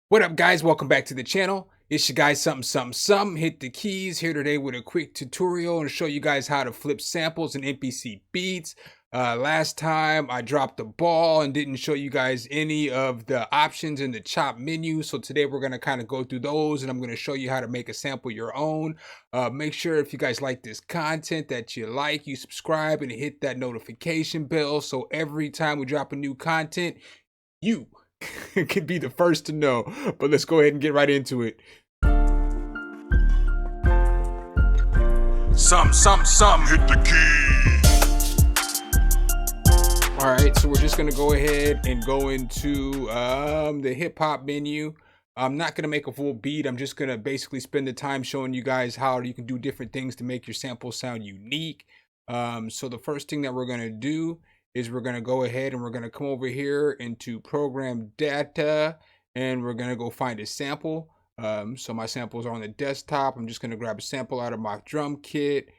What up, guys? Welcome back to the channel. It's your guy SumnSumnSumn. Hit the keys here today with a quick tutorial and show you guys how to flip samples and MPC beats. Last time I dropped the ball and didn't show you guys any of the options in the chop menu. So today we're going to kind of go through those and I'm going to show you how to make a sample your own. Make sure if you guys like this content that you subscribe and hit that notification bell. So every time we drop a new content, you can be the first to know. But let's go ahead and get right into it. Some hit the key. All right, so we're just gonna go ahead and go into the hip hop menu. I'm not gonna make a full beat. I'm just gonna basically spend the time showing you guys how you can do different things to make your sample sound unique. So the first thing that we're gonna do is we're going to go ahead and we're going to come over here into program data and we're going to go find a sample. So my samples are on the desktop. I'm just going to grab a sample out of my drum kit.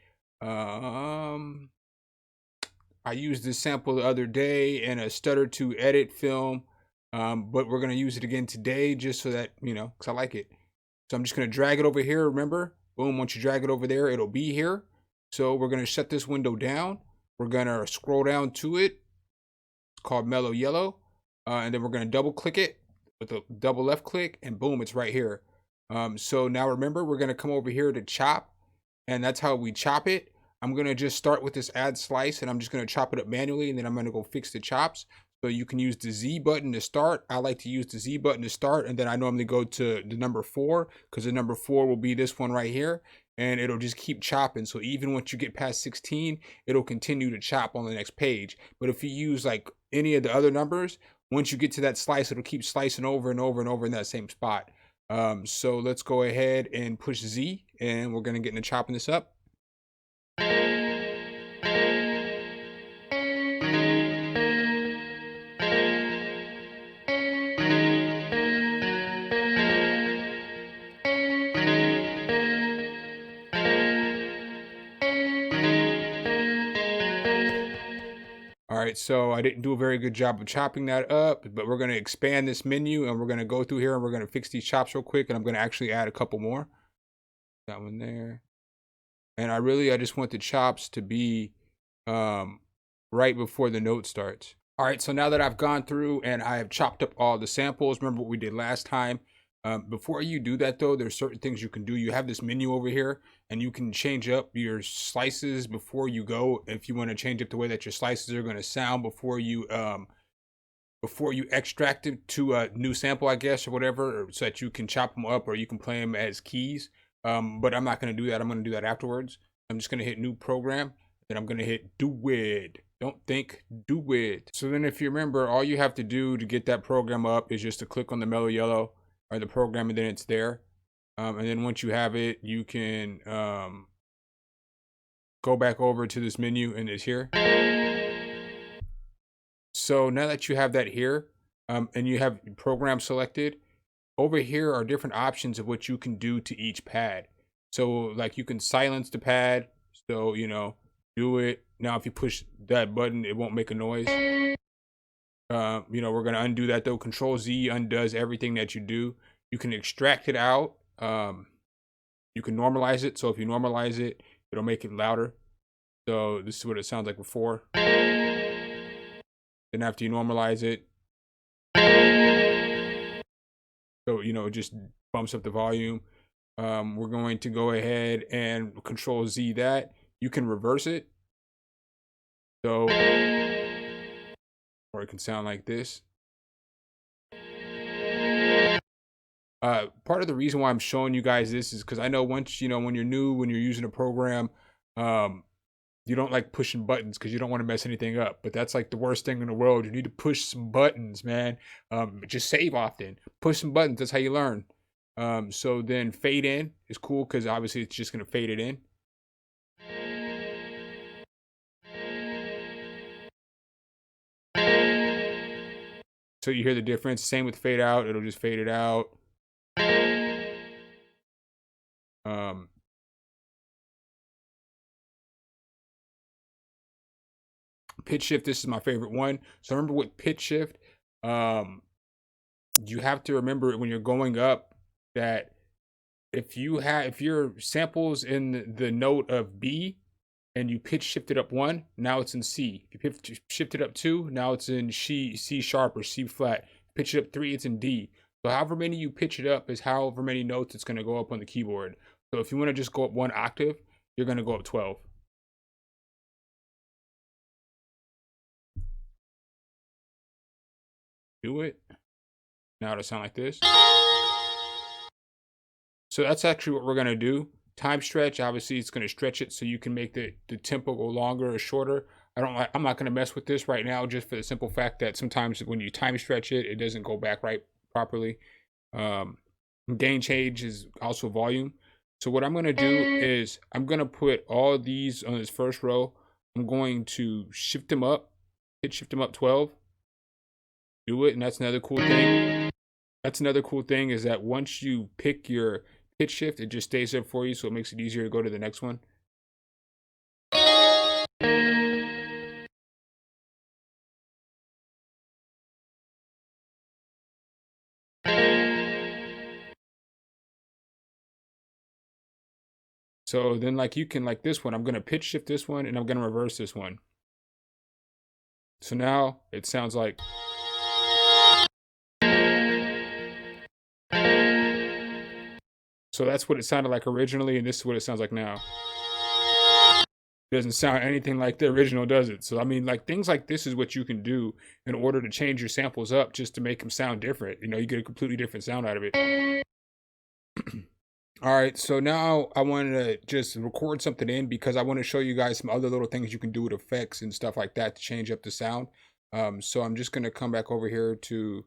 I used this sample the other day in a stutter to edit film, but we're going to use it again today just so that, because I like it. So I'm just going to drag it over here. Remember, boom, once you drag it over there, it'll be here. So we're going to shut this window down. We're gonna scroll down to it. It's called Mellow Yellow. And then we're gonna double click it with a double left click and boom, it's right here. So now remember, we're gonna come over here to chop and that's how we chop it. I'm gonna just start with this add slice and I'm just gonna chop it up manually and then I'm gonna go fix the chops. So you can use the Z button to start. I like to use the Z button to start and then I normally go to the number 4 because the number 4 will be this one right here. And it'll just keep chopping. So even once you get past 16, it'll continue to chop on the next page. But if you use like any of the other numbers, once you get to that slice, it'll keep slicing over and over and over in that same spot. So let's go ahead and push Z and we're gonna get into chopping this up. All right, so I didn't do a very good job of chopping that up, but we're going to expand this menu and we're going to go through here and we're going to fix these chops real quick and I'm going to actually add a couple more. That one there. And I just want the chops to be right before the note starts. All right, so now that I've gone through and I have chopped up all the samples, remember what we did last time. Before you do that though, there's certain things you can do. You have this menu over here and you can change up your slices before you go. If you want to change up the way that your slices are going to sound before you extract it to a new sample, I guess, or whatever, so that you can chop them up or you can play them as keys. But I'm not going to do that. I'm going to do that afterwards. I'm just going to hit new program. Then I'm going to hit do it. Don't think, do it. So then if you remember, all you have to do to get that program up is just to click on the mellow yellow or the program and then it's there. And then once you have it, you can go back over to this menu and it's here. So now that you have that here and you have program selected, over here are different options of what you can do to each pad. So like you can silence the pad. So, do it. Now, if you push that button, it won't make a noise. We're going to undo that though. Control Z undoes everything that you do. You can extract it out. You can normalize it. So if you normalize it, it'll make it louder. So this is what it sounds like before. Then after you normalize it, so, it just bumps up the volume. We're going to go ahead and Control Z that. You can reverse it. So, or it can sound like this. Part of the reason why I'm showing you guys this is because I know once, when you're new, when you're using a program, you don't like pushing buttons because you don't want to mess anything up. But that's like the worst thing in the world. You need to push some buttons, man. Just save often. Push some buttons. That's how you learn. So then fade in is cool because obviously it's just going to fade it in. So you hear the difference. Same with fade out. It'll just fade it out. Pitch shift, this is my favorite one. So remember with pitch shift, you have to remember when you're going up that if your sample's in the note of B and you pitch shift it up 1, now it's in C. If you pitch shift it up 2, now it's in C sharp or C flat. Pitch it up 3, it's in D. So however many you pitch it up is however many notes it's going to go up on the keyboard. So if you want to just go up 1 octave, you're going to go up 12. Do it. Now it'll sound like this. So that's actually what we're going to do. Time stretch, obviously it's going to stretch it so you can make the tempo go longer or shorter. I'm not going to mess with this right now, just for the simple fact that sometimes when you time stretch it, it doesn't go back right properly. Gain change is also volume. So what I'm going to do is I'm going to put all these on this first row. I'm going to shift them up, hit shift them up 12. Do it, and that's another cool thing. That's another cool thing is that once you pick your pitch shift, it just stays there for you, so it makes it easier to go to the next one. So then like you can, like this one, I'm going to pitch shift this one and I'm going to reverse this one. So now it sounds like. So that's what it sounded like originally, and this is what it sounds like now. It doesn't sound anything like the original, does it? So I mean, like things like this is what you can do in order to change your samples up just to make them sound different. You know, you get a completely different sound out of it. All right, so now I wanted to just record something in because I want to show you guys some other little things you can do with effects and stuff like that to change up the sound. So I'm just going to come back over here to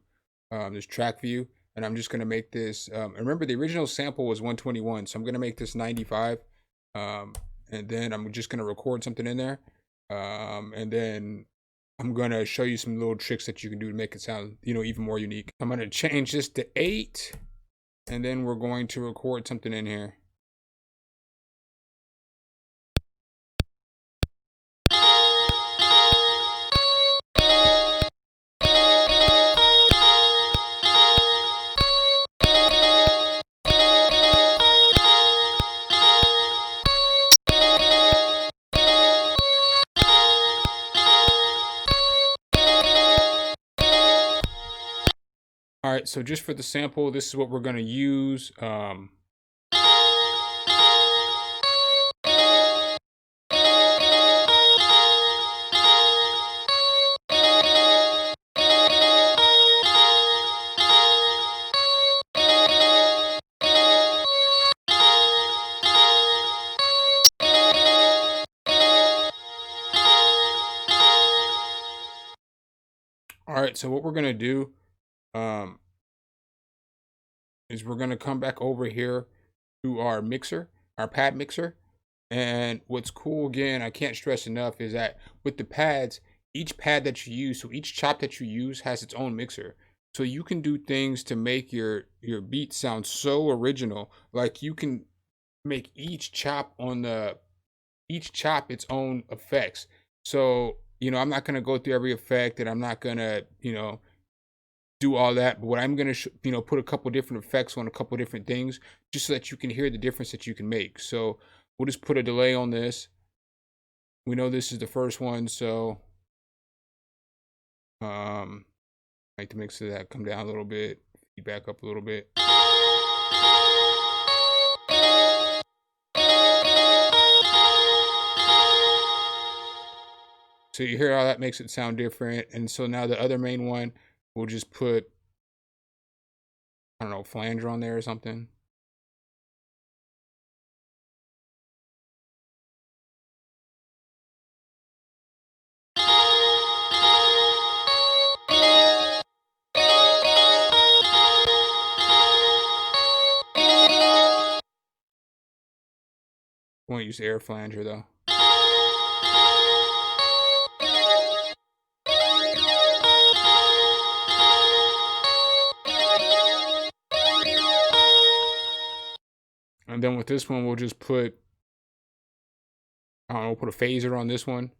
this track view, and I'm just going to make this, remember the original sample was 121, so I'm going to make this 95, and then I'm just going to record something in there, and then I'm going to show you some little tricks that you can do to make it sound, you know, even more unique. I'm going to change this to 8. And then we're going to record something in here. All right, so just for the sample, this is what we're going to use. All right, so what we're going to do is we're going to come back over here to our mixer, our pad mixer. And what's cool, again, I can't stress enough, is that with the pads, each pad that you use, so each chop that you use has its own mixer. So you can do things to make your beat sound so original. Like you can make each chop its own effects. So, you know, I'm not going to go through every effect, and I'm not going to, you know, do all that, but what I'm going to, you know, put a couple different effects on a couple different things just so that you can hear the difference that you can make. So we'll just put a delay on this. We know this is the first one, so like to make sure that come down a little bit, back up a little bit. So you hear how that makes it sound different. And so now the other main one, we'll just put, I don't know, flanger on there or something. Won't use air flanger though. And then with this one, we'll just put, I don't know, put a phaser on this one.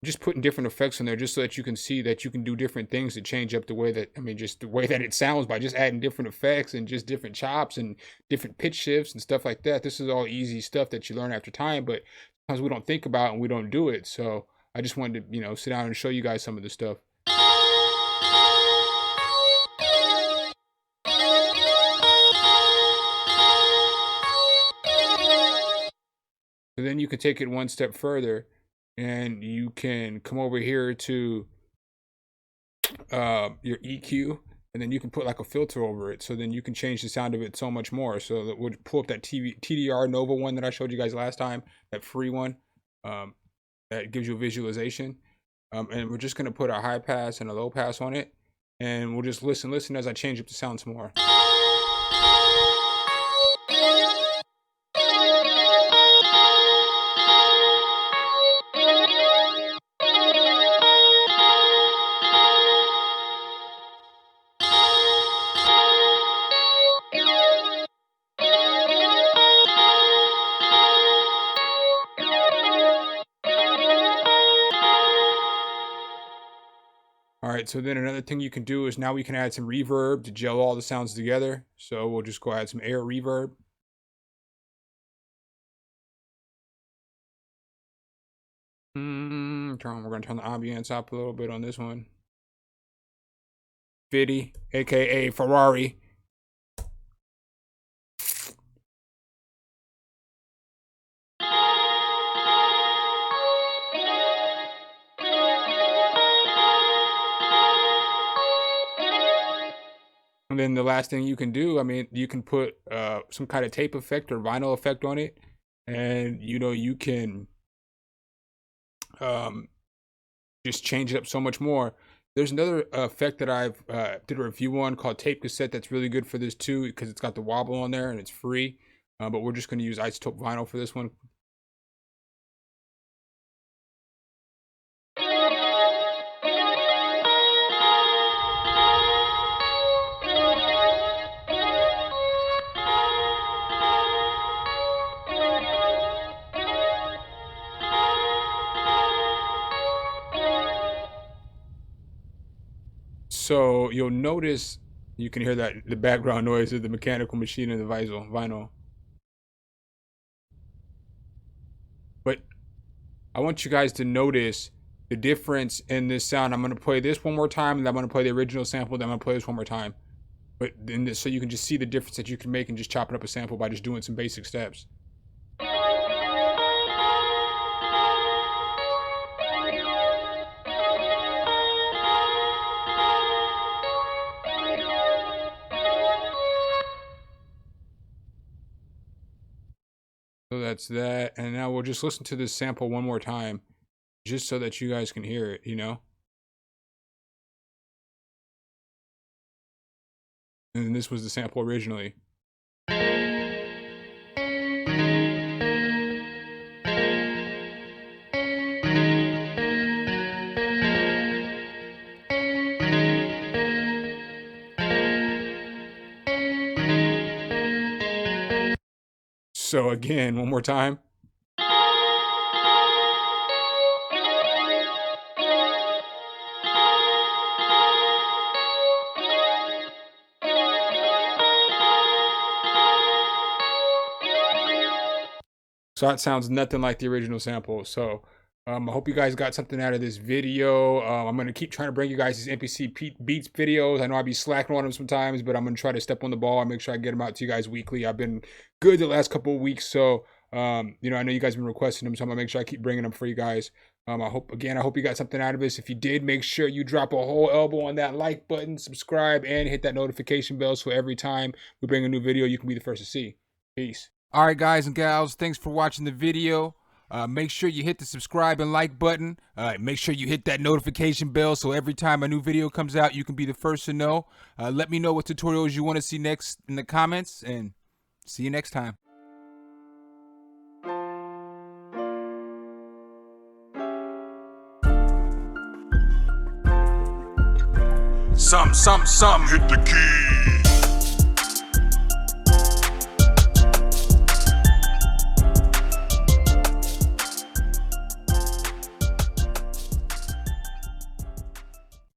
just putting different effects in there just so that you can see that you can do different things to change up the way that, I mean, just the way that it sounds by just adding different effects and just different chops and different pitch shifts and stuff like that. This is all easy stuff that you learn after time, but sometimes we don't think about and we don't do it. So I just wanted to, you know, sit down and show you guys some of this stuff. So then you can take it one step further and you can come over here to your EQ, and then you can put like a filter over it. So then you can change the sound of it so much more. So that would pull up that TDR Nova one that I showed you guys last time, that free one that gives you a visualization. And we're just going to put a high pass and a low pass on it. And we'll just listen as I change up the sound some more. All right, so then another thing you can do is now we can add some reverb to gel all the sounds together. So we'll just go add some air reverb. We're going to turn the ambience up a little bit on this one. 50, aka Ferrari. And then the last thing you can do, I mean, you can put some kind of tape effect or vinyl effect on it. And, you know, you can just change it up so much more. There's another effect that I've did a review on called Tape Cassette that's really good for this too, because it's got the wobble on there and it's free. But we're just going to use isotope vinyl for this one. So you'll notice, you can hear that the background noise of the mechanical machine and the vinyl. But I want you guys to notice the difference in this sound. I'm going to play this one more time, and then I'm going to play the original sample, then I'm going to play this one more time. But in this, so you can just see the difference that you can make in just chopping up a sample by just doing some basic steps. So that's that. And now we'll just listen to this sample one more time, just so that you guys can hear it, you know? And this was the sample originally. So again, one more time. So that sounds nothing like the original sample. So I hope you guys got something out of this video. I'm going to keep trying to bring you guys these MPC beats videos. I know I'll be slacking on them sometimes, but I'm going to try to step on the ball and make sure I get them out to you guys weekly. I've been good the last couple of weeks. So, you know, I know you guys have been requesting them, so I'm going to make sure I keep bringing them for you guys. I hope you got something out of this. If you did, make sure you drop a whole elbow on that like button, subscribe, and hit that notification bell so every time we bring a new video, you can be the first to see. Peace. All right, guys and gals, thanks for watching the video. Make sure you hit the subscribe and like button. Make sure you hit that notification bell so every time a new video comes out, you can be the first to know. Let me know what tutorials you want to see next in the comments, and see you next time. Some, hit the key.